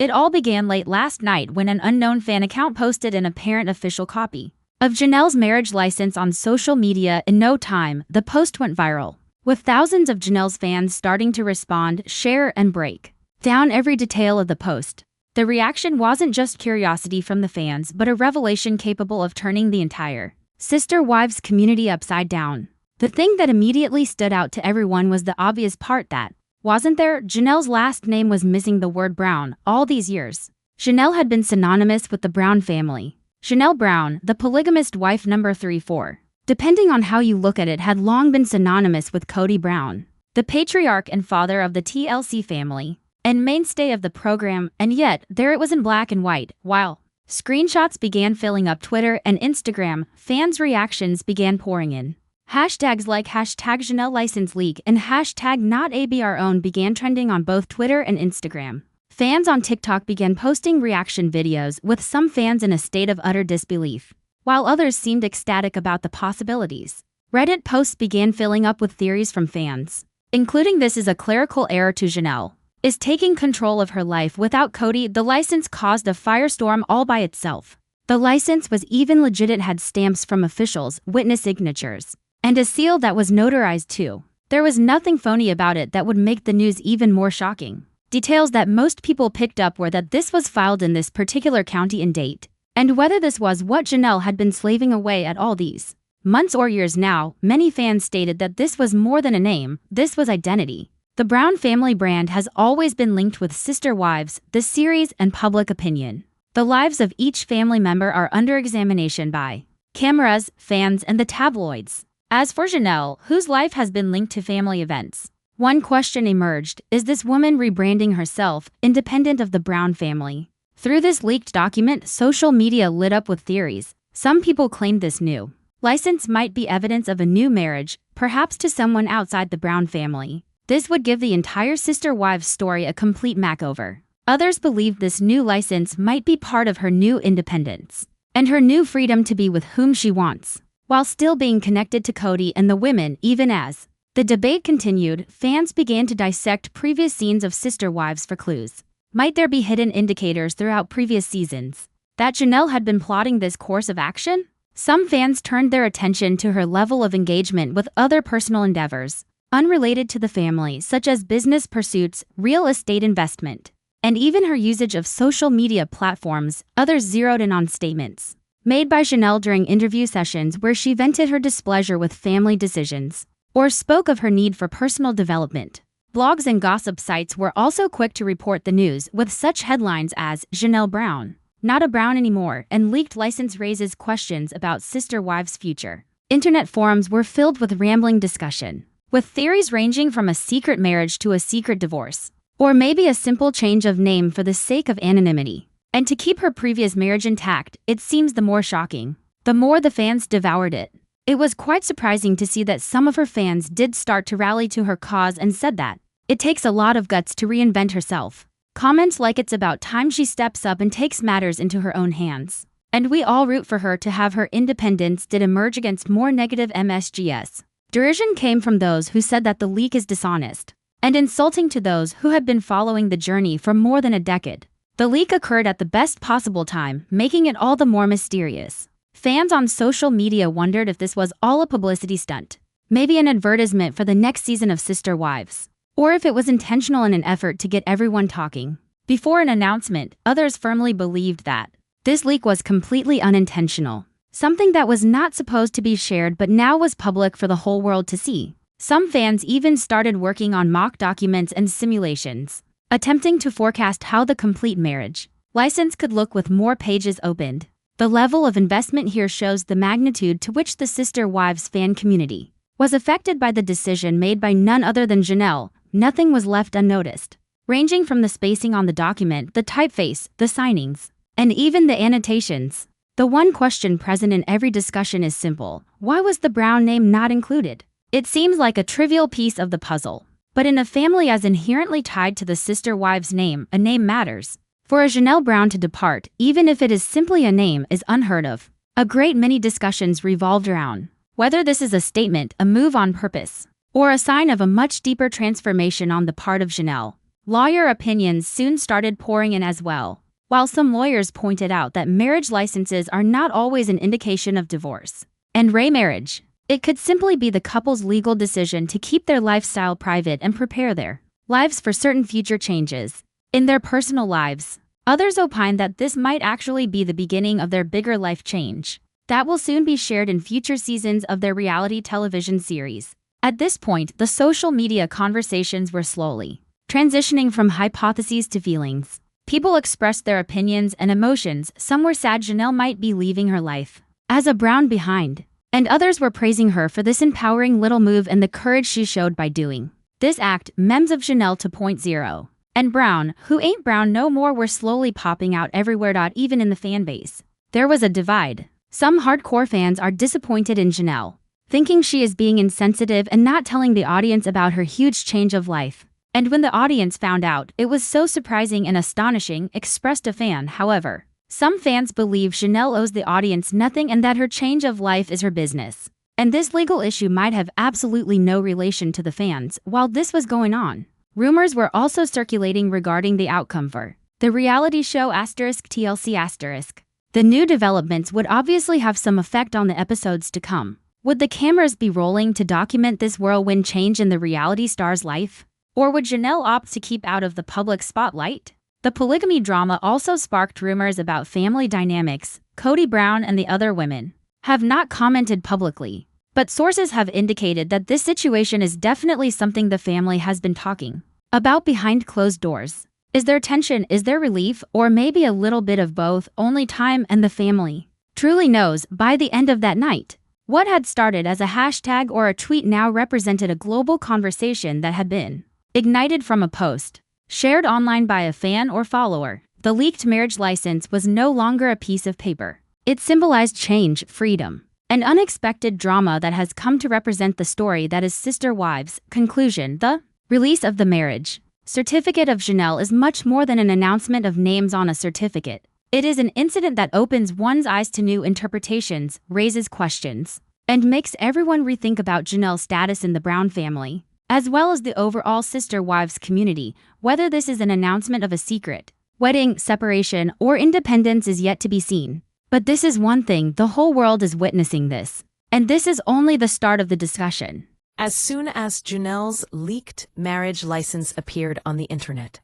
It all began late last night when an unknown fan account posted an apparent official copy of Janelle's marriage license on social media. In no time, the post went viral, with thousands of Janelle's fans starting to respond, share, and break down every detail of the post. The reaction wasn't just curiosity from the fans, but a revelation capable of turning the entire Sister Wives community upside down. The thing that immediately stood out to everyone was the obvious part that, wasn't there? Janelle's last name was missing the word Brown all these years. Janelle had been synonymous with the Brown family. Janelle Brown, the polygamist wife number 3-4, depending on how you look at it, had long been synonymous with Kody Brown, the patriarch and father of the TLC family, and mainstay of the program, and yet, there it was in black and white. While screenshots began filling up Twitter and Instagram, fans' reactions began pouring in. Hashtags like #Janelle license leak and #NotABROwn began trending on both Twitter and Instagram. Fans on TikTok began posting reaction videos, with some fans in a state of utter disbelief, while others seemed ecstatic about the possibilities. Reddit posts began filling up with theories from fans, including "This is a clerical error to Janelle is taking control of her life without Kody. The license caused a firestorm all by itself. The license was even legit. It had stamps from officials, witness signatures, and a seal that was notarized too. There was nothing phony about it that would make the news even more shocking." Details that most people picked up were that this was filed in this particular county and date, and whether this was what Janelle had been slaving away at all these months or years now. Many fans stated that this was more than a name, this was identity. The Brown family brand has always been linked with Sister Wives, the series, and public opinion. The lives of each family member are under examination by cameras, fans, and the tabloids. As for Janelle, whose life has been linked to family events, one question emerged: is this woman rebranding herself, independent of the Brown family? Through this leaked document, social media lit up with theories. Some people claimed this new license might be evidence of a new marriage, perhaps to someone outside the Brown family. This would give the entire Sister Wives story a complete makeover. Others believed this new license might be part of her new independence and her new freedom to be with whom she wants, while still being connected to Kody and the women. Even as the debate continued, fans began to dissect previous scenes of Sister Wives for clues. Might there be hidden indicators throughout previous seasons that Janelle had been plotting this course of action? Some fans turned their attention to her level of engagement with other personal endeavors unrelated to the family, such as business pursuits, real estate investment, and even her usage of social media platforms. Others zeroed in on statements made by Janelle during interview sessions where she vented her displeasure with family decisions or spoke of her need for personal development. Blogs and gossip sites were also quick to report the news, with such headlines as "Janelle Brown, not a Brown anymore," and "Leaked license raises questions about Sister Wives' future." Internet forums were filled with rambling discussion, with theories ranging from a secret marriage to a secret divorce, or maybe a simple change of name for the sake of anonymity. And to keep her previous marriage intact, it seems the more shocking, the more the fans devoured it. It was quite surprising to see that some of her fans did start to rally to her cause and said that it takes a lot of guts to reinvent herself. Comments like "It's about time she steps up and takes matters into her own hands, and we all root for her to have her independence" did emerge against more negative messages. Derision came from those who said that the leak is dishonest and insulting to those who had been following the journey for more than a decade. The leak occurred at the best possible time, making it all the more mysterious. Fans on social media wondered if this was all a publicity stunt, maybe an advertisement for the next season of Sister Wives, or if it was intentional in an effort to get everyone talking before an announcement. Others firmly believed that this leak was completely unintentional, something that was not supposed to be shared but now was public for the whole world to see. Some fans even started working on mock documents and simulations, attempting to forecast how the complete marriage license could look with more pages opened. The level of investment here shows the magnitude to which the Sister Wives fan community was affected by the decision made by none other than Janelle. Nothing was left unnoticed, ranging from the spacing on the document, the typeface, the signings, and even the annotations. The one question present in every discussion is simple: why was the Brown name not included? It seems like a trivial piece of the puzzle, but in a family as inherently tied to the Sister Wives name, a name matters. For a Janelle Brown to depart, even if it is simply a name, is unheard of. A great many discussions revolved around whether this is a statement, a move on purpose, or a sign of a much deeper transformation on the part of Janelle. Lawyer opinions soon started pouring in as well, while some lawyers pointed out that marriage licenses are not always an indication of divorce and remarriage. It could simply be the couple's legal decision to keep their lifestyle private and prepare their lives for certain future changes in their personal lives. Others opine that this might actually be the beginning of their bigger life change that will soon be shared in future seasons of their reality television series. At this point, the social media conversations were slowly transitioning from hypotheses to feelings. People expressed their opinions and emotions. Some were sad Janelle might be leaving her life as a Brown behind, and others were praising her for this empowering little move and the courage she showed by doing this act. Memes of Janelle 2.0 and Brown, who ain't Brown no more, were slowly popping out everywhere. Even in the fan base, there was a divide. Some hardcore fans are disappointed in Janelle, thinking she is being insensitive and not telling the audience about her huge change of life. And when the audience found out, it was so surprising and astonishing, expressed a fan. However, some fans believe Janelle owes the audience nothing and that her change of life is her business. And this legal issue might have absolutely no relation to the fans. While this was going on, rumors were also circulating regarding the outcome for the reality show *TLC*. The new developments would obviously have some effect on the episodes to come. Would the cameras be rolling to document this whirlwind change in the reality star's life? Or would Janelle opt to keep out of the public spotlight? The polygamy drama also sparked rumors about family dynamics. Kody Brown and the other women have not commented publicly, but sources have indicated that this situation is definitely something the family has been talking about behind closed doors. Is there tension? Is there relief? Or maybe a little bit of both? Only time and the family truly knows. By the end of that night, what had started as a hashtag or a tweet now represented a global conversation that had been ignited from a post shared online by a fan or follower. The leaked marriage license was no longer a piece of paper. It symbolized change, freedom, and unexpected drama that has come to represent the story that is Sister Wives. Conclusion: the release of the marriage certificate of Janelle is much more than an announcement of names on a certificate. It is an incident that opens one's eyes to new interpretations, raises questions, and makes everyone rethink about Janelle's status in the Brown family, as well as the overall Sister Wives community. Whether this is an announcement of a secret wedding, separation, or independence is yet to be seen. But this is one thing: the whole world is witnessing this, and this is only the start of the discussion. As soon as Janelle's leaked marriage license appeared on the internet,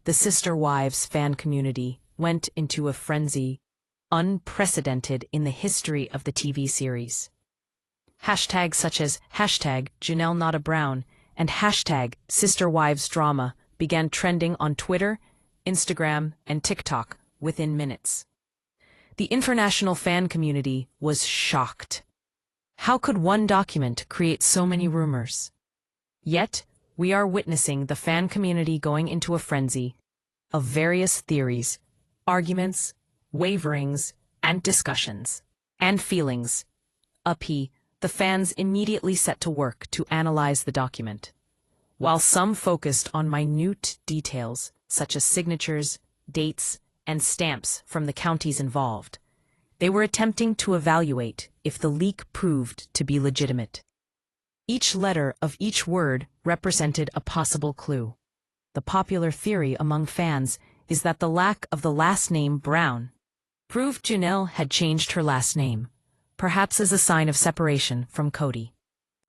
the Sister Wives fan community went into a frenzy unprecedented in the history of the TV series. Hashtags such as #JanelleNotABrown and #SisterWivesDrama began trending on Twitter, Instagram, and TikTok within minutes. The international fan community was shocked. How could one document create so many rumors? Yet, we are witnessing the fan community going into a frenzy of various theories, arguments, waverings, and discussions, and feelings. The fans immediately set to work to analyze the document. While some focused on minute details, such as signatures, dates, and stamps from the counties involved, they were attempting to evaluate if the leak proved to be legitimate. Each letter of each word represented a possible clue. The popular theory among fans is that the lack of the last name Brown proved Janelle had changed her last name, perhaps as a sign of separation from Kody.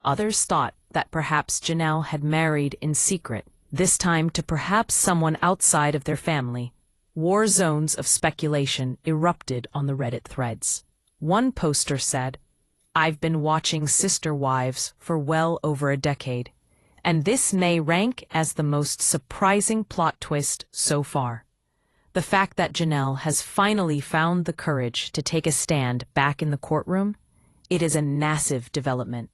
Others thought that perhaps Janelle had married in secret, this time to perhaps someone outside of their family. War zones of speculation erupted on the Reddit threads. One poster said, "I've been watching Sister Wives for well over a decade, and this may rank as the most surprising plot twist so far. The fact that Janelle has finally found the courage to take a stand back in the courtroom, it is a massive development."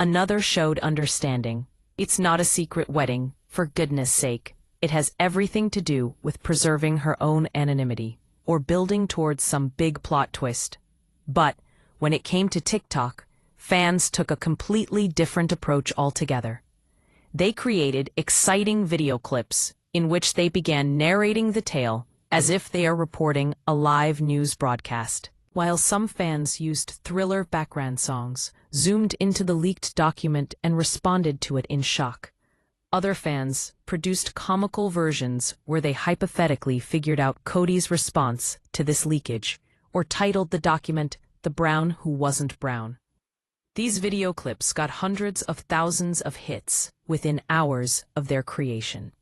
Another showed understanding. "It's not a secret wedding, for goodness sake. It has everything to do with preserving her own anonymity, or building towards some big plot twist." But when it came to TikTok, fans took a completely different approach altogether. They created exciting video clips in which they began narrating the tale as if they are reporting a live news broadcast. While some fans used thriller background songs, zoomed into the leaked document and responded to it in shock, Other fans produced comical versions where they hypothetically figured out Cody's response to this leakage, or titled the document, "The Brown Who Wasn't Brown." These video clips got hundreds of thousands of hits within hours of their creation.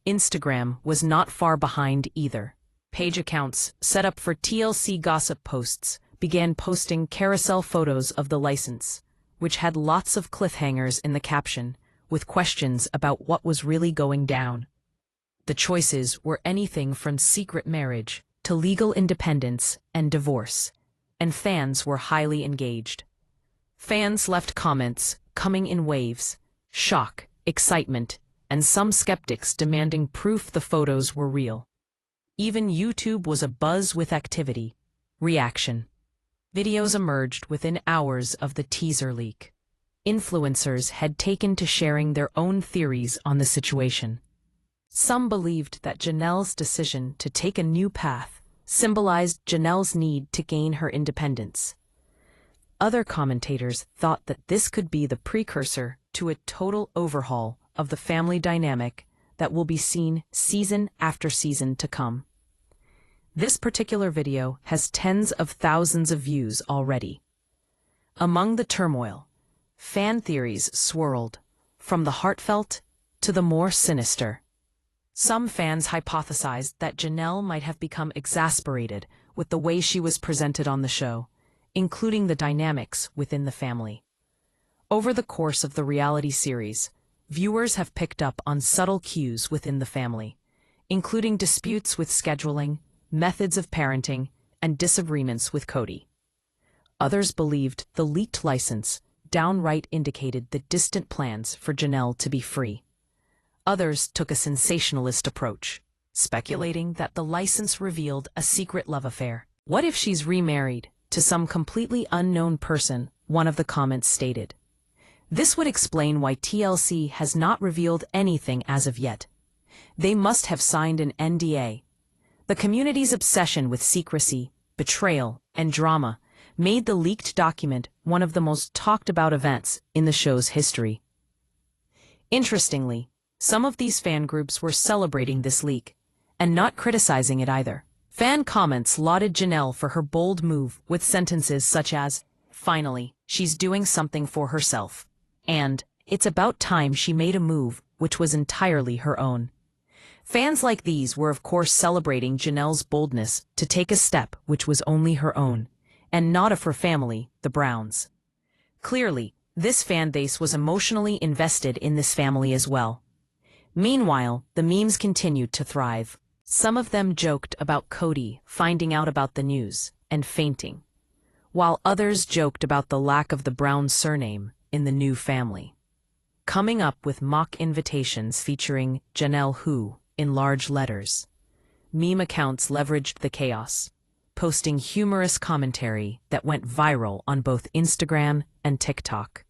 Instagram was not far behind either. Page accounts set up for TLC gossip posts began posting carousel photos of the license, which had lots of cliffhangers in the caption, with questions about what was really going down. The choices were anything from secret marriage to legal independence and divorce, and fans were highly engaged. Fans left comments coming in waves, shock, excitement, and some skeptics demanding proof the photos were real. Even YouTube was abuzz with activity. Reaction. Videos emerged within hours of the teaser leak. Influencers had taken to sharing their own theories on the situation. Some believed that Janelle's decision to take a new path symbolized Janelle's need to gain her independence. Other commentators thought that this could be the precursor to a total overhaul of the family dynamic that will be seen season after season to come. This particular video has tens of thousands of views already. Among the turmoil, fan theories swirled, from the heartfelt to the more sinister. Some fans hypothesized that Janelle might have become exasperated with the way she was presented on the show, including the dynamics within the family. Over the course of the reality series, viewers have picked up on subtle cues within the family, including disputes with scheduling, methods of parenting, and disagreements with Cody. Others believed the leaked license downright indicated the distant plans for Janelle to be free. Others took a sensationalist approach, speculating that the license revealed a secret love affair. "What if she's remarried to some completely unknown person?" one of the comments stated. This would explain why TLC has not revealed anything as of yet. They must have signed an NDA. The community's obsession with secrecy, betrayal, and drama made the leaked document one of the most talked about events in the show's history. Interestingly, some of these fan groups were celebrating this leak, and not criticizing it either. Fan comments lauded Janelle for her bold move with sentences such as, "Finally, she's doing something for herself," and "It's about time she made a move which was entirely her own." Fans like these were of course celebrating Janelle's boldness to take a step which was only her own, and not of her family, the Browns. Clearly, this fan base was emotionally invested in this family as well. Meanwhile, the memes continued to thrive. Some of them joked about Cody finding out about the news and fainting, while others joked about the lack of the Brown surname in the new family, coming up with mock invitations featuring Janelle Who in large letters. Meme accounts leveraged the chaos, posting humorous commentary that went viral on both Instagram and TikTok.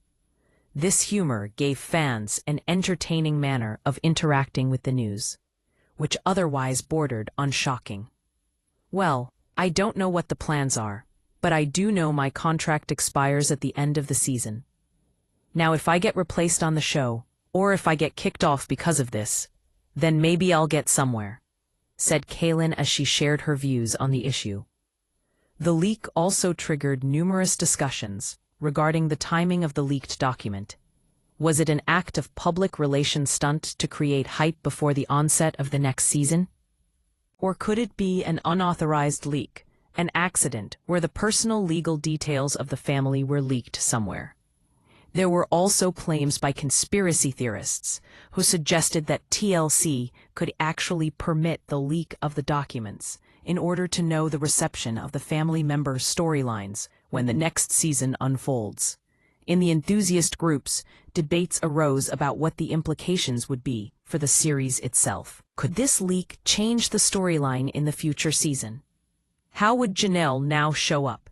This humor gave fans an entertaining manner of interacting with the news, which otherwise bordered on shocking. "Well, I don't know what the plans are, but I do know my contract expires at the end of the season. Now if I get replaced on the show, or if I get kicked off because of this, then maybe I'll get somewhere," said Kaylin as she shared her views on the issue. The leak also triggered numerous discussions regarding the timing of the leaked document. Was it an act of public relations stunt to create hype before the onset of the next season? Or could it be an unauthorized leak, an accident where the personal legal details of the family were leaked somewhere? There were also claims by conspiracy theorists who suggested that TLC could actually permit the leak of the documents in order to know the reception of the family members' storylines when the next season unfolds. In the enthusiast groups, debates arose about what the implications would be for the series itself. Could this leak change the storyline in the future season? How would Janelle now show up?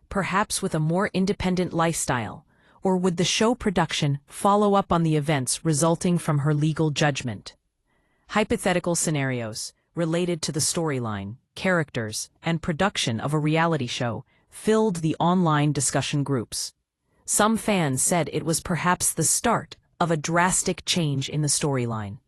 Perhaps with a more independent lifestyle, or would the show production follow up on the events resulting from her legal judgment? Hypothetical scenarios related to the storyline, characters, and production of a reality show filled the online discussion groups. Some fans said it was perhaps the start of a drastic change in the storyline.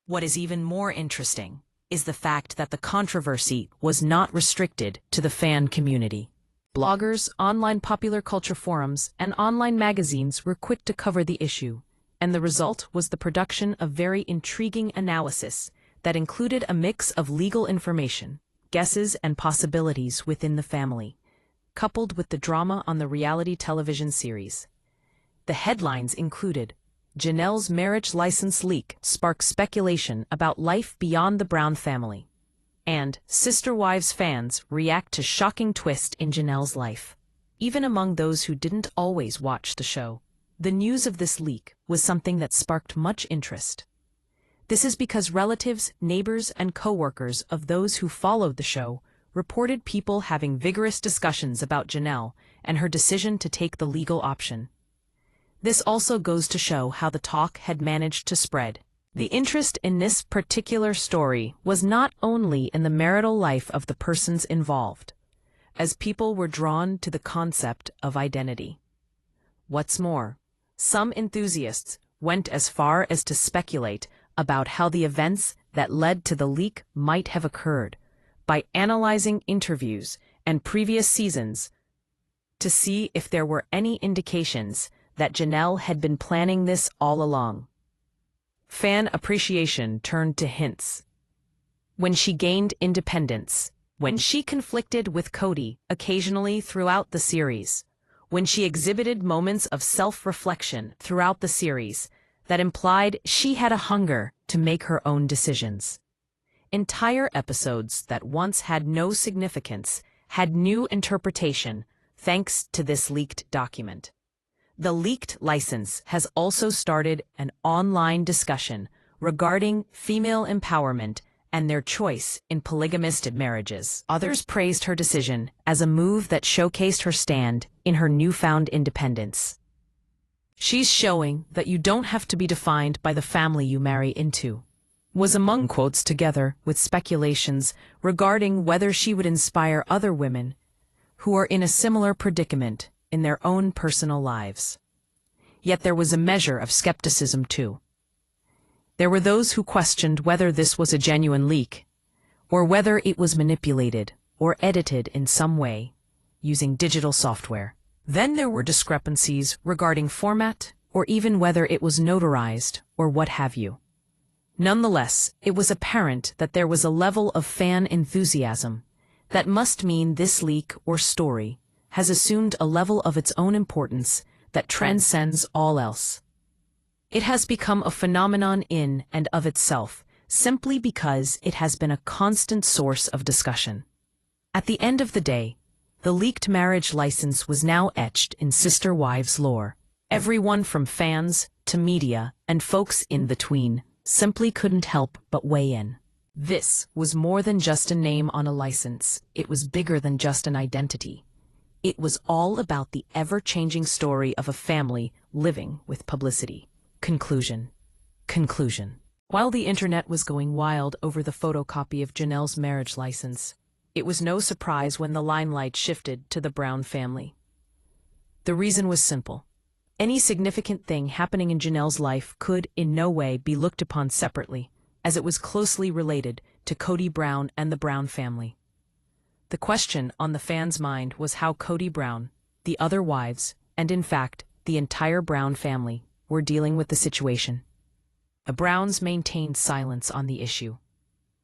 What is even more interesting is the fact that the controversy was not restricted to the fan community. Bloggers, online popular culture forums, and online magazines were quick to cover the issue, and the result was the production of very intriguing analysis that included a mix of legal information, guesses, and possibilities within the family, coupled with the drama on the reality television series. The headlines included, "Janelle's marriage license leak sparks speculation about life beyond the Brown family," and "Sister Wives fans react to shocking twist in Janelle's life." Even among those who didn't always watch the show, the news of this leak was something that sparked much interest. This is because relatives, neighbors, and co-workers of those who followed the show reported people having vigorous discussions about Janelle and her decision to take the legal option. This also goes to show how the talk had managed to spread. The interest in this particular story was not only in the marital life of the persons involved, as people were drawn to the concept of identity. What's more, some enthusiasts went as far as to speculate about how the events that led to the leak might have occurred by analyzing interviews and previous seasons to see if there were any indications that Janelle had been planning this all along. Fan appreciation turned to hints. When she gained independence, when she conflicted with Cody occasionally throughout the series, when she exhibited moments of self-reflection throughout the series that implied she had a hunger to make her own decisions. Entire episodes that once had no significance had new interpretation thanks to this leaked document. The leaked license has also started an online discussion regarding female empowerment and their choice in polygamous marriages. Others praised her decision as a move that showcased her stand in her newfound independence. "She's showing that you don't have to be defined by the family you marry into," was among quotes, together with speculations regarding whether she would inspire other women who are in a similar predicament in their own personal lives. Yet there was a measure of skepticism too. There were those who questioned whether this was a genuine leak, or whether it was manipulated or edited in some way using digital software. Then there were discrepancies regarding format or even whether it was notarized or what have you. Nonetheless, it was apparent that there was a level of fan enthusiasm that must mean this leak or story has assumed a level of its own importance that transcends all else. It has become a phenomenon in and of itself, simply because it has been a constant source of discussion. At the end of the day, the leaked marriage license was now etched in Sister Wives lore. Everyone from fans to media and folks in between simply couldn't help but weigh in. This was more than just a name on a license. It was bigger than just an identity. It was all about the ever-changing story of a family living with publicity. Conclusion. While the internet was going wild over the photocopy of Janelle's marriage license, it was no surprise when the limelight shifted to the Brown family. The reason was simple. Any significant thing happening in Janelle's life could in no way be looked upon separately, as it was closely related to Cody Brown and the Brown family. The question on the fans' mind was how Cody Brown, the other wives, and in fact, the entire Brown family, were dealing with the situation. The Browns maintained silence on the issue.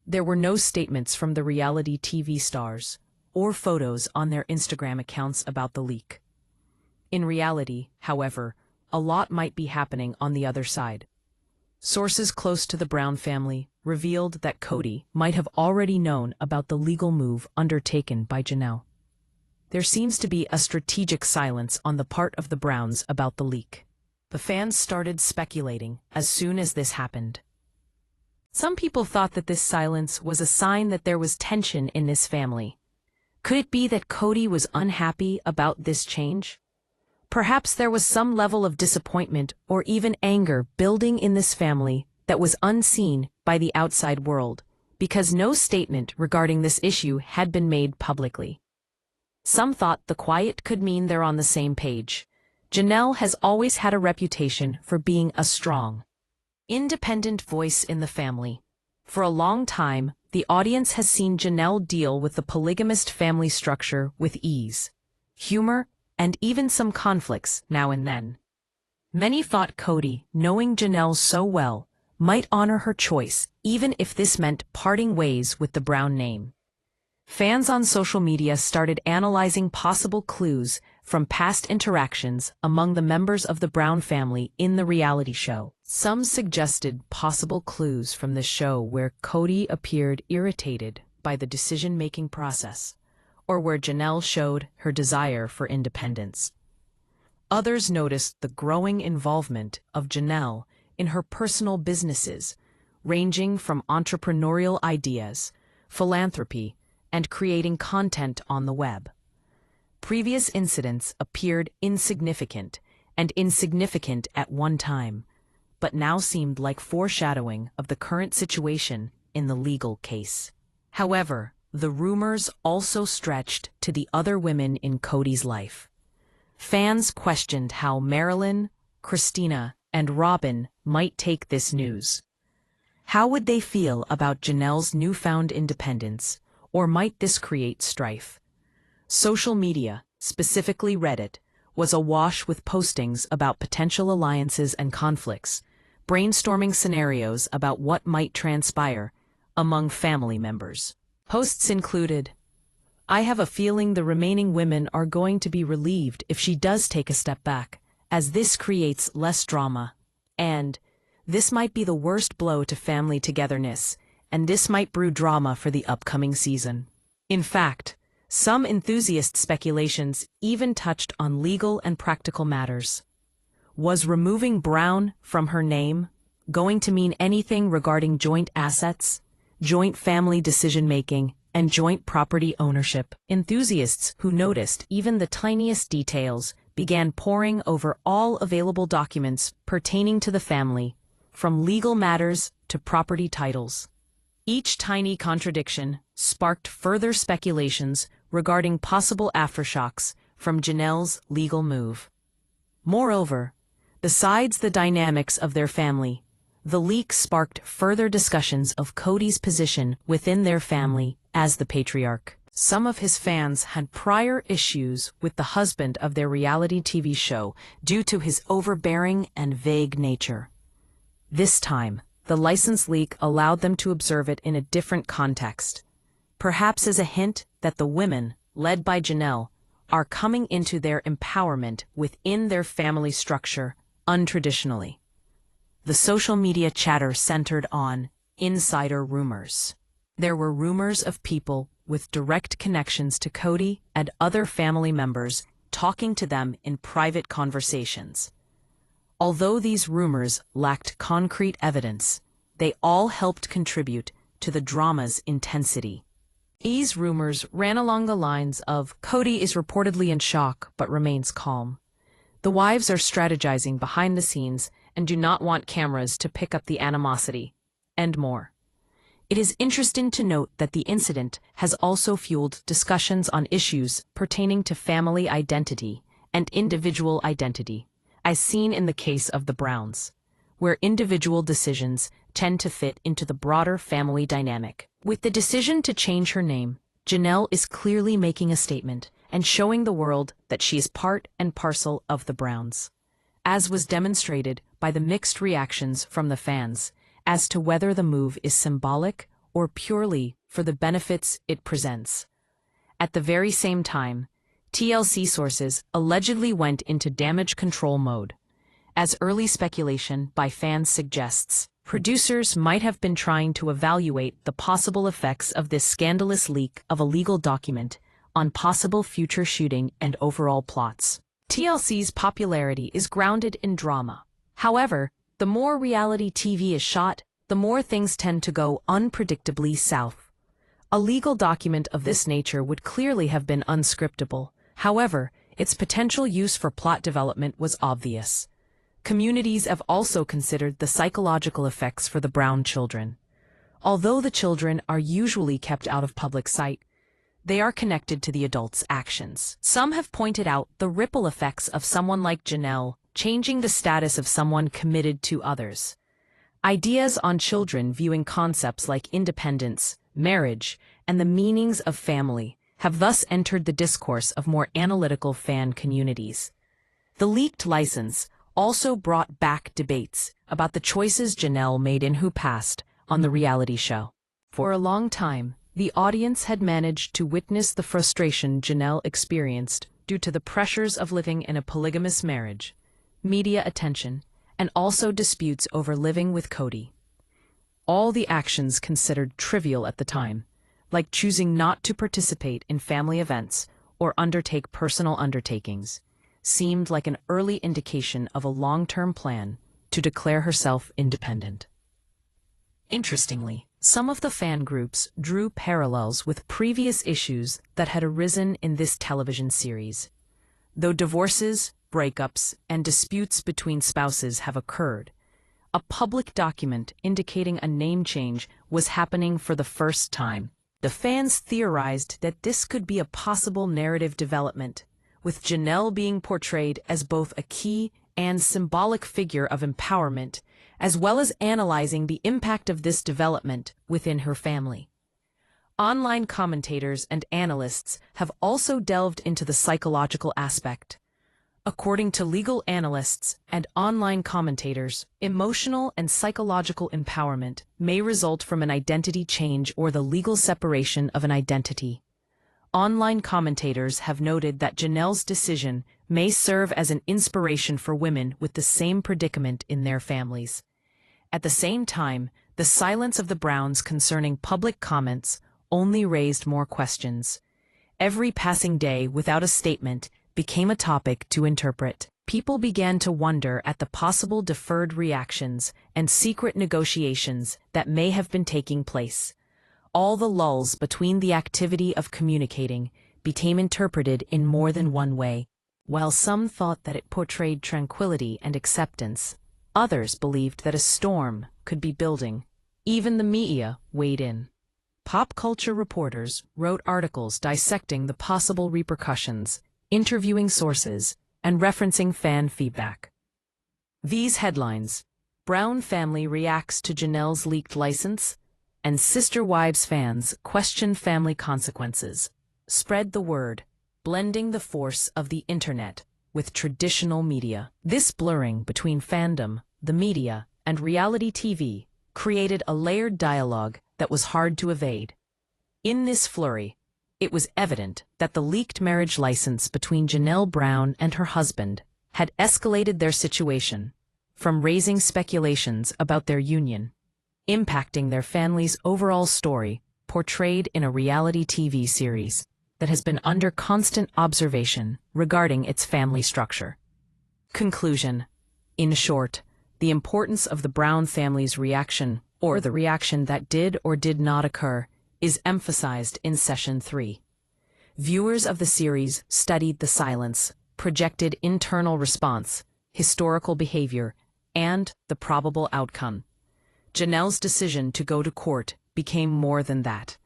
There were no statements from the reality TV stars or photos on their Instagram accounts about the leak. In reality, however, a lot might be happening on the other side. Sources close to the Brown family revealed that Cody might have already known about the legal move undertaken by Janelle. There seems to be a strategic silence on the part of the Browns about the leak. The fans started speculating as soon as this happened. Some people thought that this silence was a sign that there was tension in this family. Could it be that Cody was unhappy about this change? Perhaps there was some level of disappointment or even anger building in this family that was unseen by the outside world, because no statement regarding this issue had been made publicly. Some thought the quiet could mean they're on the same page. Janelle has always had a reputation for being a strong, independent voice in the family. For a long time, the audience has seen Janelle deal with the polygamist family structure with ease, humor, and even some conflicts now and then. Many thought Cody, knowing Janelle so well, might honor her choice, even if this meant parting ways with the Brown name. Fans on social media started analyzing possible clues from past interactions among the members of the Brown family in the reality show. Some suggested possible clues from the show where Cody appeared irritated by the decision-making process, or where Janelle showed her desire for independence. Others noticed the growing involvement of Janelle in her personal businesses, ranging from entrepreneurial ideas, philanthropy, and creating content on the web. Previous incidents appeared insignificant at one time, but now seemed like foreshadowing of the current situation in the legal case. However, the rumors also stretched to the other women in Cody's life. Fans questioned how Marilyn, Christina, and Robin might take this news. How would they feel about Janelle's newfound independence, or might this create strife? Social media, specifically Reddit, was awash with postings about potential alliances and conflicts, brainstorming scenarios about what might transpire among family members. Posts included, "I have a feeling the remaining women are going to be relieved if she does take a step back, as this creates less drama," and "This might be the worst blow to family togetherness, and this might brew drama for the upcoming season." In fact, some enthusiast speculations even touched on legal and practical matters. Was removing Brown from her name going to mean anything regarding joint assets, joint family decision-making, and joint property ownership? Enthusiasts who noticed even the tiniest details began poring over all available documents pertaining to the family, from legal matters to property titles. Each tiny contradiction sparked further speculations regarding possible aftershocks from Janelle's legal move. Moreover, besides the dynamics of their family, the leak sparked further discussions of Cody's position within their family as the patriarch. Some of his fans had prior issues with the husband of their reality TV show due to his overbearing and vague nature. This time, the license leak allowed them to observe it in a different context, perhaps as a hint that the women, led by Janelle, are coming into their empowerment within their family structure untraditionally. The social media chatter centered on insider rumors. There were rumors of people with direct connections to Cody and other family members talking to them in private conversations. Although these rumors lacked concrete evidence, they all helped contribute to the drama's intensity. These rumors ran along the lines of, "Cody is reportedly in shock but remains calm. The wives are strategizing behind the scenes and do not want cameras to pick up the animosity," and more. It is interesting to note that the incident has also fueled discussions on issues pertaining to family identity and individual identity, as seen in the case of the Browns, where individual decisions tend to fit into the broader family dynamic. With the decision to change her name, Janelle is clearly making a statement and showing the world that she is part and parcel of the Browns, as was demonstrated by the mixed reactions from the fans as to whether the move is symbolic or purely for the benefits it presents. At the very same time, TLC sources allegedly went into damage control mode. As early speculation by fans suggests, producers might have been trying to evaluate the possible effects of this scandalous leak of a legal document on possible future shooting and overall plots. TLC's popularity is grounded in drama. However, the more reality TV is shot, the more things tend to go unpredictably south. A legal document of this nature would clearly have been unscriptable. However, its potential use for plot development was obvious. Communities have also considered the psychological effects for the Brown children. Although the children are usually kept out of public sight, They are connected to the adult's actions. Some have pointed out the ripple effects of someone like Janelle changing the status of someone committed to others. Ideas on children viewing concepts like independence, marriage, and the meanings of family have thus entered the discourse of more analytical fan communities. The leaked license also brought back debates about the choices Janelle made in Who Passed on the reality show. For a long time, the audience had managed to witness the frustration Janelle experienced due to the pressures of living in a polygamous marriage, media attention, and also disputes over living with Cody. All the actions considered trivial at the time, like choosing not to participate in family events or undertake personal undertakings, seemed like an early indication of a long-term plan to declare herself independent. Interestingly, some of the fan groups drew parallels with previous issues that had arisen in this television series. Though divorces, breakups, and disputes between spouses have occurred, a public document indicating a name change was happening for the first time. The fans theorized that this could be a possible narrative development, with Janelle being portrayed as both a key and symbolic figure of empowerment, as well as analyzing the impact of this development within her family. Online commentators and analysts have also delved into the psychological aspect. According to legal analysts and online commentators, emotional and psychological empowerment may result from an identity change or the legal separation of an identity. Online commentators have noted that Janelle's decision may serve as an inspiration for women with the same predicament in their families. At the same time, the silence of the Browns concerning public comments only raised more questions. Every passing day without a statement became a topic to interpret. People began to wonder at the possible deferred reactions and secret negotiations that may have been taking place. All the lulls between the activity of communicating became interpreted in more than one way. While some thought that it portrayed tranquility and acceptance, others believed that a storm could be building. Even the media weighed in. Pop culture reporters wrote articles dissecting the possible repercussions, interviewing sources, and referencing fan feedback. These headlines, Brown family reacts to Janelle's leaked license, and Sister Wives fans question family consequences, spread the word, blending the force of the internet with traditional media. This blurring between fandom, the media, and reality TV created a layered dialogue that was hard to evade. In this flurry, it was evident that the leaked marriage license between Janelle Brown and her husband had escalated their situation, from raising speculations about their union, impacting their family's overall story portrayed in a reality TV series that has been under constant observation regarding its family structure. Conclusion. In short, the importance of the Brown family's reaction, or the reaction that did or did not occur, is emphasized in Session 3. Viewers of the series studied the silence, projected internal response, historical behavior, and the probable outcome. Janelle's decision to go to court became more than that.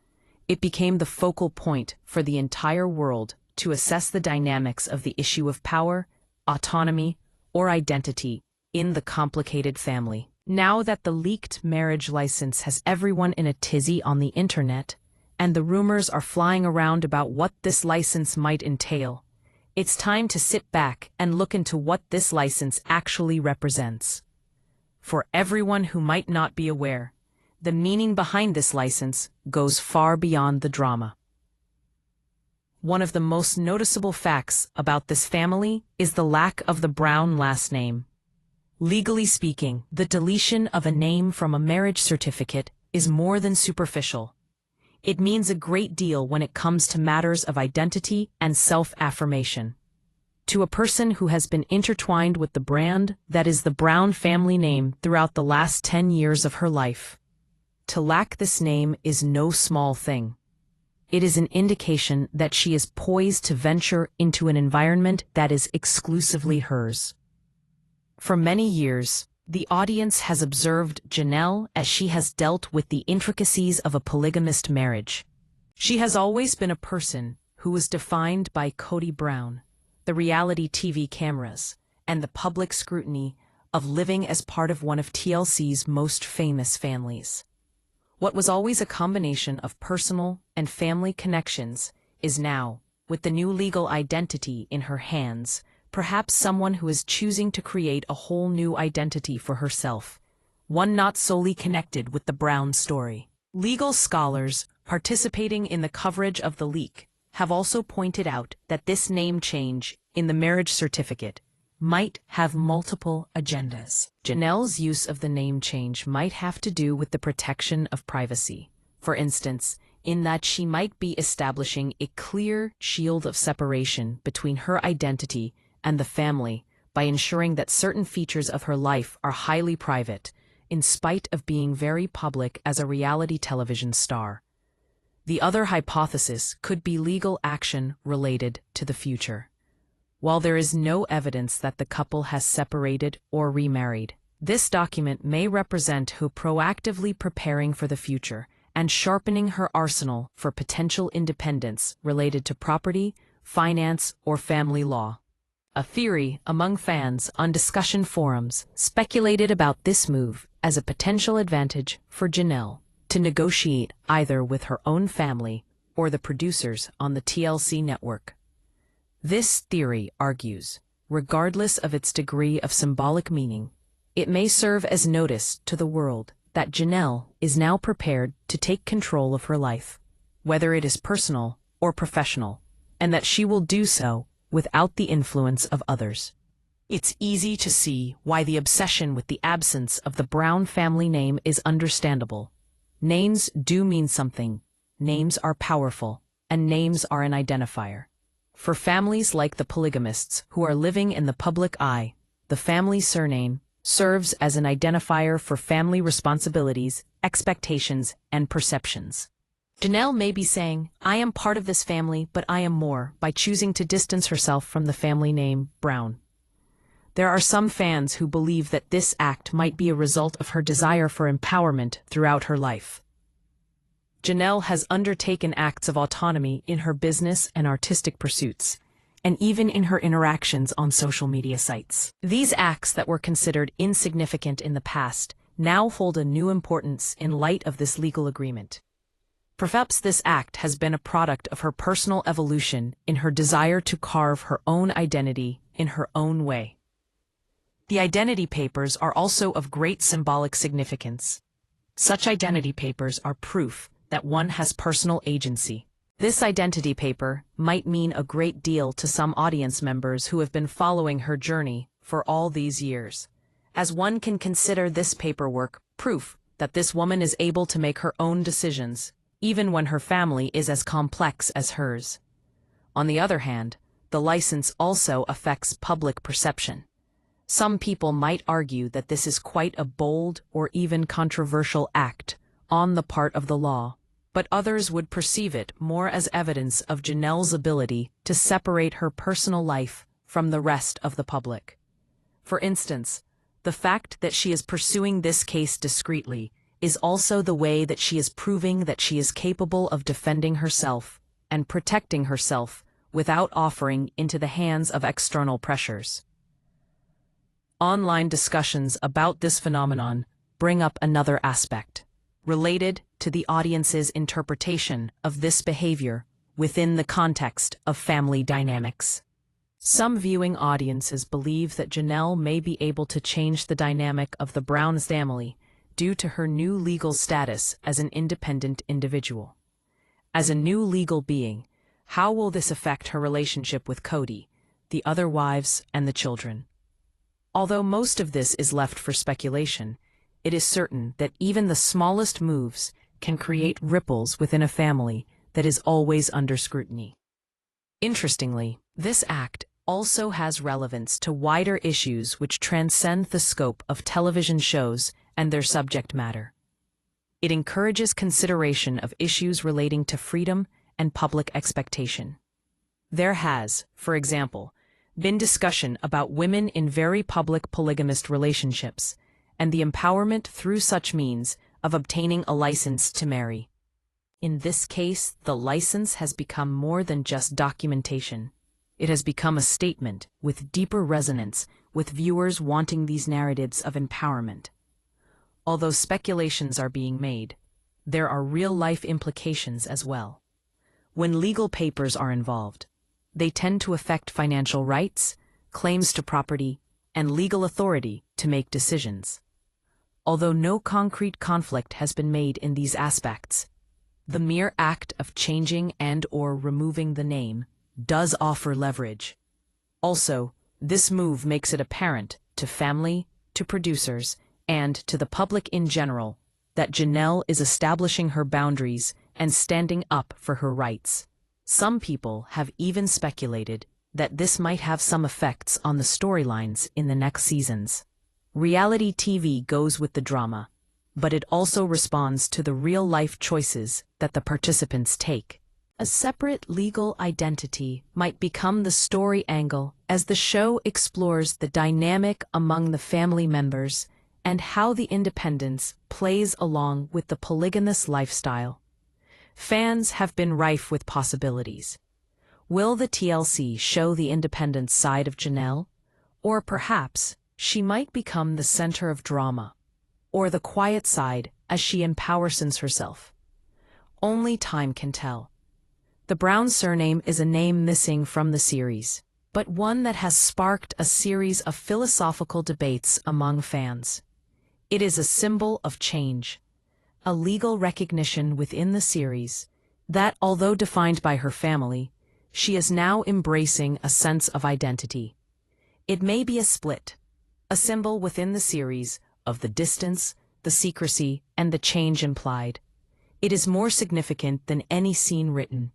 It became the focal point for the entire world to assess the dynamics of the issue of power, autonomy, or identity in the complicated family. Now that the leaked marriage license has everyone in a tizzy on the internet, and the rumors are flying around about what this license might entail, it's time to sit back and look into what this license actually represents. For everyone who might not be aware, the meaning behind this license goes far beyond the drama. One of the most noticeable facts about this family is the lack of the Brown last name. Legally speaking, the deletion of a name from a marriage certificate is more than superficial. It means a great deal when it comes to matters of identity and self-affirmation. To a person who has been intertwined with the brand that is the Brown family name throughout the last 10 years of her life, to lack this name is no small thing. It is an indication that she is poised to venture into an environment that is exclusively hers. For many years, the audience has observed Janelle as she has dealt with the intricacies of a polygamist marriage. She has always been a person who was defined by Kody Brown, the reality TV cameras, and the public scrutiny of living as part of one of TLC's most famous families. What was always a combination of personal and family connections is now, with the new legal identity in her hands, perhaps someone who is choosing to create a whole new identity for herself, one not solely connected with the Brown story. Legal scholars participating in the coverage of the leak have also pointed out that this name change in the marriage certificate might have multiple agendas. Janelle's use of the name change might have to do with the protection of privacy. For instance, in that she might be establishing a clear shield of separation between her identity and the family by ensuring that certain features of her life are highly private, in spite of being very public as a reality television star. The other hypothesis could be legal action related to the future. While there is no evidence that the couple has separated or remarried, this document may represent her proactively preparing for the future and sharpening her arsenal for potential independence related to property, finance, or family law. A theory among fans on discussion forums speculated about this move as a potential advantage for Janelle to negotiate either with her own family or the producers on the TLC network. This theory argues, regardless of its degree of symbolic meaning, it may serve as notice to the world that Janelle is now prepared to take control of her life, whether it is personal or professional, and that she will do so without the influence of others. It's easy to see why the obsession with the absence of the Brown family name is understandable. Names do mean something. Names are powerful, and names are an identifier. For families like the polygamists who are living in the public eye, the family surname serves as an identifier for family responsibilities, expectations, and perceptions. Janelle may be saying, "I am part of this family, but I am more," by choosing to distance herself from the family name Brown. There are some fans who believe that this act might be a result of her desire for empowerment throughout her life. Janelle has undertaken acts of autonomy in her business and artistic pursuits, and even in her interactions on social media sites. These acts that were considered insignificant in the past now hold a new importance in light of this legal agreement. Perhaps this act has been a product of her personal evolution in her desire to carve her own identity in her own way. The identity papers are also of great symbolic significance. Such identity papers are proof that one has personal agency. This identity paper might mean a great deal to some audience members who have been following her journey for all these years, as one can consider this paperwork proof that this woman is able to make her own decisions, even when her family is as complex as hers. On the other hand, the license also affects public perception. Some people might argue that this is quite a bold or even controversial act on the part of the law, but others would perceive it more as evidence of Janelle's ability to separate her personal life from the rest of the public. For instance, the fact that she is pursuing this case discreetly is also the way that she is proving that she is capable of defending herself and protecting herself without offering into the hands of external pressures. Online discussions about this phenomenon bring up another aspect, related to the audience's interpretation of this behavior within the context of family dynamics. Some viewing audiences believe that Janelle may be able to change the dynamic of the Brown family due to her new legal status as an independent individual. As a new legal being, how will this affect her relationship with Kody, the other wives, and the children? Although most of this is left for speculation, it is certain that even the smallest moves can create ripples within a family that is always under scrutiny. Interestingly, this act also has relevance to wider issues which transcend the scope of television shows and their subject matter. It encourages consideration of issues relating to freedom and public expectation. There has, for example, been discussion about women in very public polygamist relationships and the empowerment through such means of obtaining a license to marry. In this case, the license has become more than just documentation. It has become a statement with deeper resonance, with viewers wanting these narratives of empowerment. Although speculations are being made, there are real-life implications as well. When legal papers are involved, they tend to affect financial rights, claims to property, and legal authority to make decisions. Although no concrete conflict has been made in these aspects, the mere act of changing and/or removing the name does offer leverage. Also, this move makes it apparent to family, to producers, and to the public in general that Janelle is establishing her boundaries and standing up for her rights. Some people have even speculated that this might have some effects on the storylines in the next seasons. Reality TV goes with the drama, but it also responds to the real-life choices that the participants take. A separate legal identity might become the story angle as the show explores the dynamic among the family members and how the independence plays along with the polygamous lifestyle. Fans have been rife with possibilities. Will the TLC show the independent side of Janelle? Or perhaps she might become the center of drama, or the quiet side as she empowers herself. Only time can tell. The Brown surname is a name missing from the series, but one that has sparked a series of philosophical debates among fans. It is a symbol of change, a legal recognition within the series that, although defined by her family, she is now embracing a sense of identity. It may be a split, a symbol within the series of the distance, the secrecy, and the change implied. It is more significant than any scene written.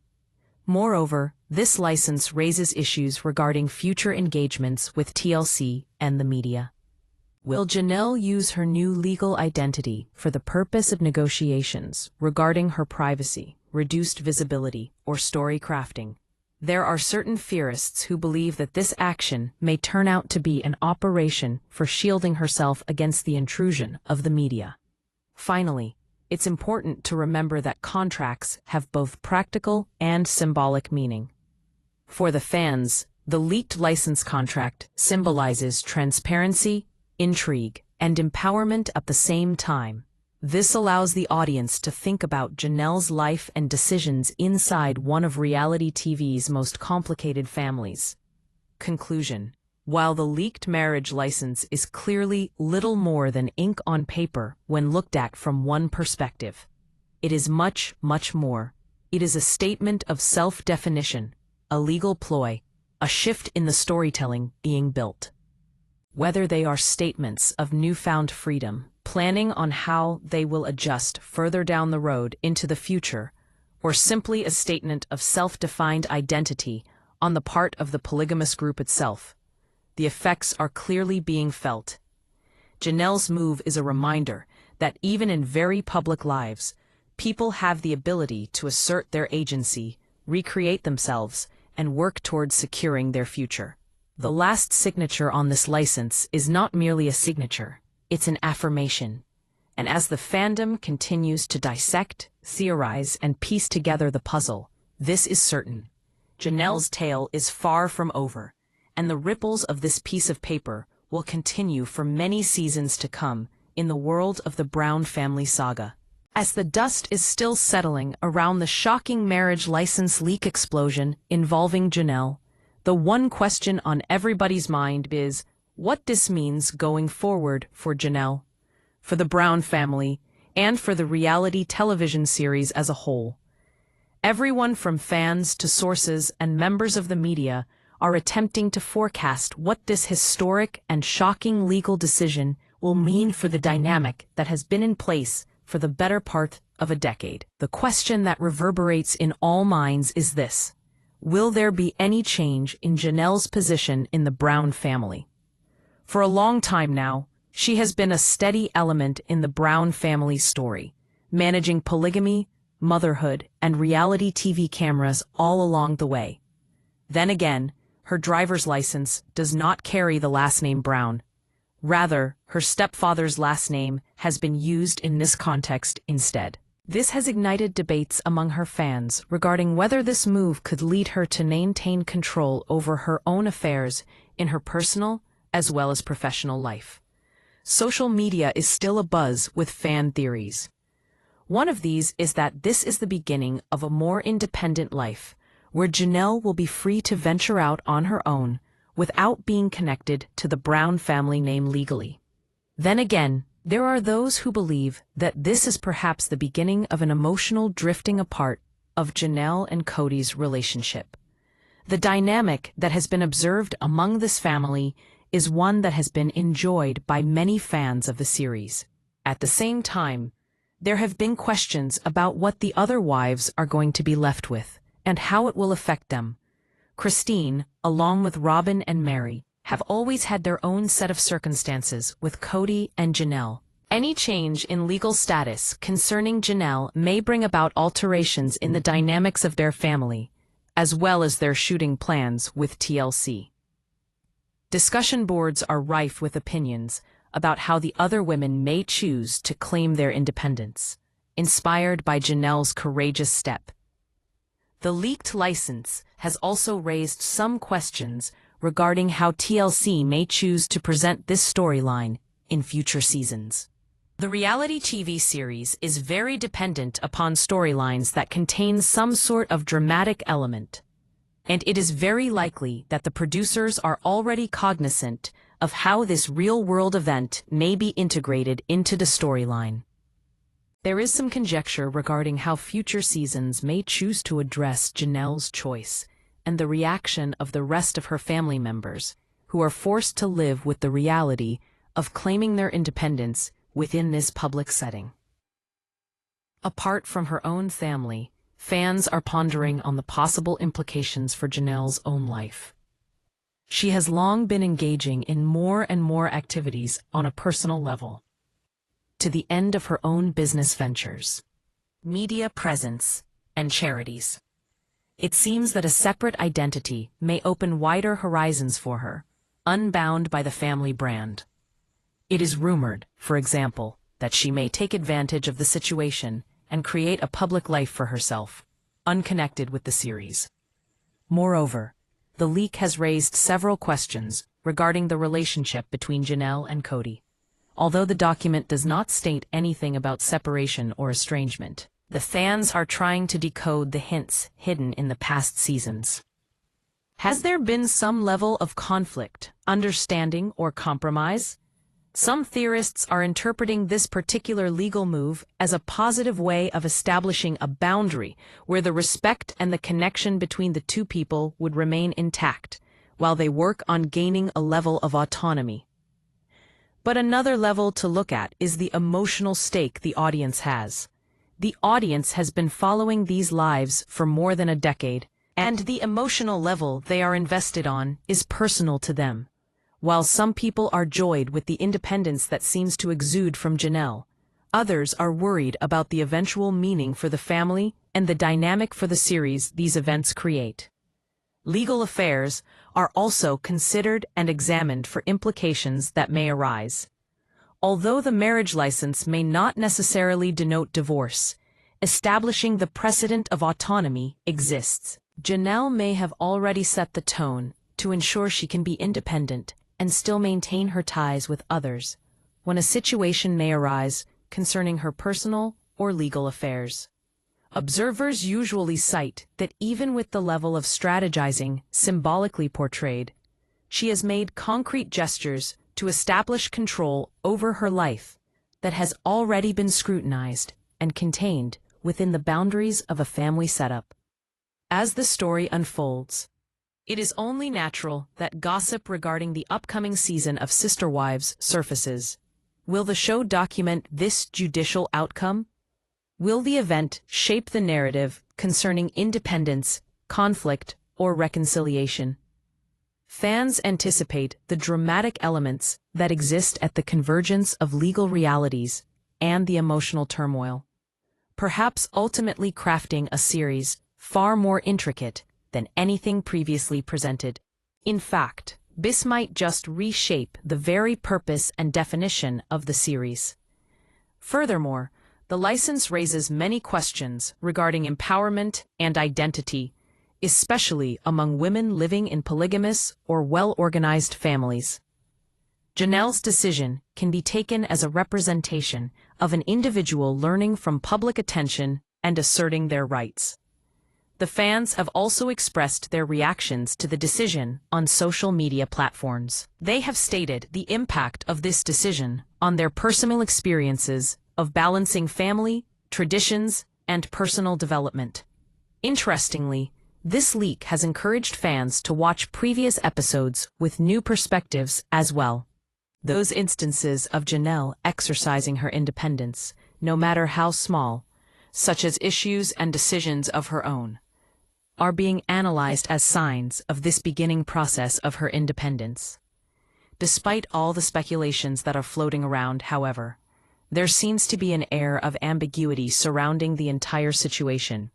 Moreover, this license raises issues regarding future engagements with TLC and the media. Will Janelle use her new legal identity for the purpose of negotiations regarding her privacy, reduced visibility, or story crafting? There are certain theorists who believe that this action may turn out to be an operation for shielding herself against the intrusion of the media. Finally, it's important to remember that contracts have both practical and symbolic meaning. For the fans, the leaked license contract symbolizes transparency, intrigue, and empowerment at the same time. This allows the audience to think about Janelle's life and decisions inside one of reality TV's most complicated families. Conclusion: while the leaked marriage license is clearly little more than ink on paper when looked at from one perspective, it is much, much more. It is a statement of self-definition, a legal ploy, a shift in the storytelling being built. Whether they are statements of newfound freedom, planning on how they will adjust further down the road into the future, or simply a statement of self-defined identity on the part of the polygamous group itself, the effects are clearly being felt. Janelle's move is a reminder that even in very public lives, people have the ability to assert their agency, recreate themselves, and work towards securing their future. The last signature on this license is not merely a signature, it's an affirmation. And as the fandom continues to dissect, theorize, and piece together the puzzle, this is certain: Janelle's tale is far from over, and the ripples of this piece of paper will continue for many seasons to come in the world of the Brown family saga. As the dust is still settling around the shocking marriage license leak explosion involving Janelle, the one question on everybody's mind is what this means going forward for Janelle, for the Brown family, and for the reality television series as a whole. Everyone from fans to sources and members of the media are attempting to forecast what this historic and shocking legal decision will mean for the dynamic that has been in place for the better part of a decade. The question that reverberates in all minds is this: will there be any change in Janelle's position in the Brown family? For a long time now, she has been a steady element in the Brown family's story, managing polygamy, motherhood, and reality TV cameras all along the way. Then again, her driver's license does not carry the last name Brown. Rather, her stepfather's last name has been used in this context instead. This has ignited debates among her fans regarding whether this move could lead her to maintain control over her own affairs in her personal as well as professional life. Social media is still abuzz with fan theories. One of these is that this is the beginning of a more independent life, where Janelle will be free to venture out on her own without being connected to the Brown family name legally. Then again, there are those who believe that this is perhaps the beginning of an emotional drifting apart of Janelle and Cody's relationship. The dynamic that has been observed among this family is one that has been enjoyed by many fans of the series. At the same time, there have been questions about what the other wives are going to be left with and how it will affect them. Christine, along with Robin and Mary, have always had their own set of circumstances with Cody and Janelle. Any change in legal status concerning Janelle may bring about alterations in the dynamics of their family, as well as their shooting plans with TLC. Discussion boards are rife with opinions about how the other women may choose to claim their independence, inspired by Janelle's courageous step. The leaked license has also raised some questions regarding how TLC may choose to present this storyline in future seasons. The reality TV series is very dependent upon storylines that contain some sort of dramatic element, and it is very likely that the producers are already cognizant of how this real-world event may be integrated into the storyline. There is some conjecture regarding how future seasons may choose to address Janelle's choice and the reaction of the rest of her family members, who are forced to live with the reality of claiming their independence within this public setting. Apart from her own family, fans are pondering on the possible implications for Janelle's own life. She has long been engaging in more and more activities on a personal level, to the end of her own business ventures, media presence, and charities. It seems that a separate identity may open wider horizons for her, unbound by the family brand. It is rumored, for example, that she may take advantage of the situation and create a public life for herself, unconnected with the series. Moreover, the leak has raised several questions regarding the relationship between Janelle and Cody. Although the document does not state anything about separation or estrangement, the fans are trying to decode the hints hidden in the past seasons. Has there been some level of conflict, understanding, or compromise? Some theorists are interpreting this particular legal move as a positive way of establishing a boundary where the respect and the connection between the two people would remain intact, while they work on gaining a level of autonomy. But another level to look at is the emotional stake the audience has. The audience has been following these lives for more than a decade, and the emotional level they are invested on is personal to them. While some people are joyed with the independence that seems to exude from Janelle, others are worried about the eventual meaning for the family and the dynamic for the series these events create. Legal affairs are also considered and examined for implications that may arise. Although the marriage license may not necessarily denote divorce, establishing the precedent of autonomy exists. Janelle may have already set the tone to ensure she can be independent and still maintain her ties with others when a situation may arise concerning her personal or legal affairs. Observers usually cite that even with the level of strategizing symbolically portrayed, she has made concrete gestures to establish control over her life that has already been scrutinized and contained within the boundaries of a family setup. As the story unfolds, it is only natural that gossip regarding the upcoming season of Sister Wives surfaces. Will the show document this judicial outcome? Will the event shape the narrative concerning independence, conflict, or reconciliation? Fans anticipate the dramatic elements that exist at the convergence of legal realities and the emotional turmoil, perhaps ultimately crafting a series far more intricate than anything previously presented. In fact, this might just reshape the very purpose and definition of the series. Furthermore, The license raises many questions regarding empowerment and identity, especially among women living in polygamous or well-organized families. Janelle's decision can be taken as a representation of an individual learning from public attention and asserting their rights. The fans have also expressed their reactions to the decision on social media platforms. They have stated the impact of this decision on their personal experiences of balancing family, traditions, and personal development. Interestingly, this leak has encouraged fans to watch previous episodes with new perspectives as well. Those instances of Janelle exercising her independence, no matter how small, such as issues and decisions of her own, are being analyzed as signs of this beginning process of her independence. Despite all the speculations that are floating around, however, there seems to be an air of ambiguity surrounding the entire situation.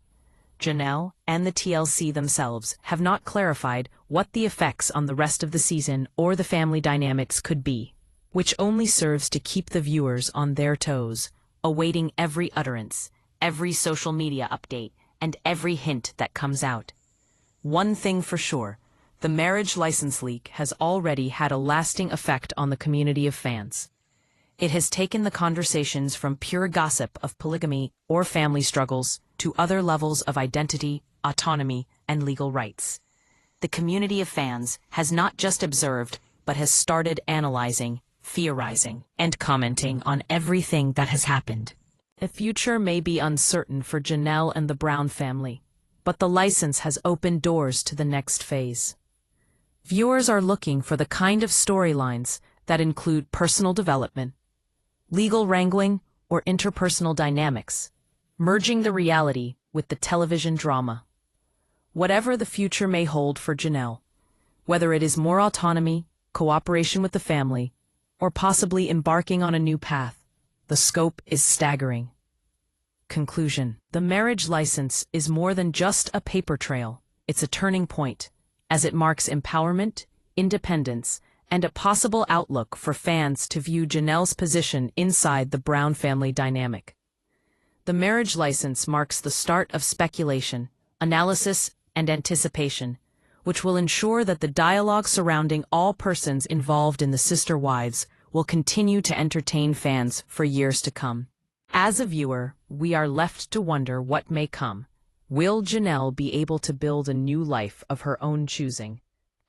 Janelle and the TLC themselves have not clarified what the effects on the rest of the season or the family dynamics could be, which only serves to keep the viewers on their toes, awaiting every utterance, every social media update, and every hint that comes out. One thing for sure, the marriage license leak has already had a lasting effect on the community of fans. It has taken the conversations from pure gossip of polygamy or family struggles to other levels of identity, autonomy, and legal rights. The community of fans has not just observed, but has started analyzing, theorizing, and commenting on everything that has happened. The future may be uncertain for Janelle and the Brown family, but the license has opened doors to the next phase. Viewers are looking for the kind of storylines that include personal development, legal wrangling, or interpersonal dynamics, merging the reality with the television drama. Whatever the future may hold for Janelle, whether it is more autonomy, cooperation with the family, or possibly embarking on a new path, the scope is staggering. Conclusion: the marriage license is more than just a paper trail. It's a turning point, as it marks empowerment, independence, and a possible outlook for fans to view Janelle's position inside the Brown family dynamic. The marriage license marks the start of speculation, analysis, and anticipation, which will ensure that the dialogue surrounding all persons involved in the sister wives will continue to entertain fans for years to come. As a viewer, we are left to wonder what may come. Will Janelle be able to build a new life of her own choosing?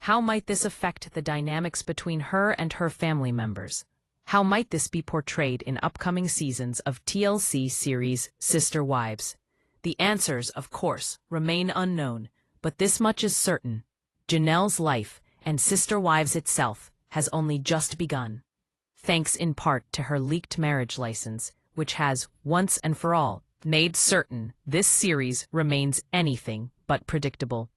How might this affect the dynamics between her and her family members? How might this be portrayed in upcoming seasons of TLC series Sister Wives? The answers, of course, remain unknown, but this much is certain: Janelle's life, and Sister Wives itself, has only just begun. Thanks in part to her leaked marriage license, which has, once and for all, made certain this series remains anything but predictable.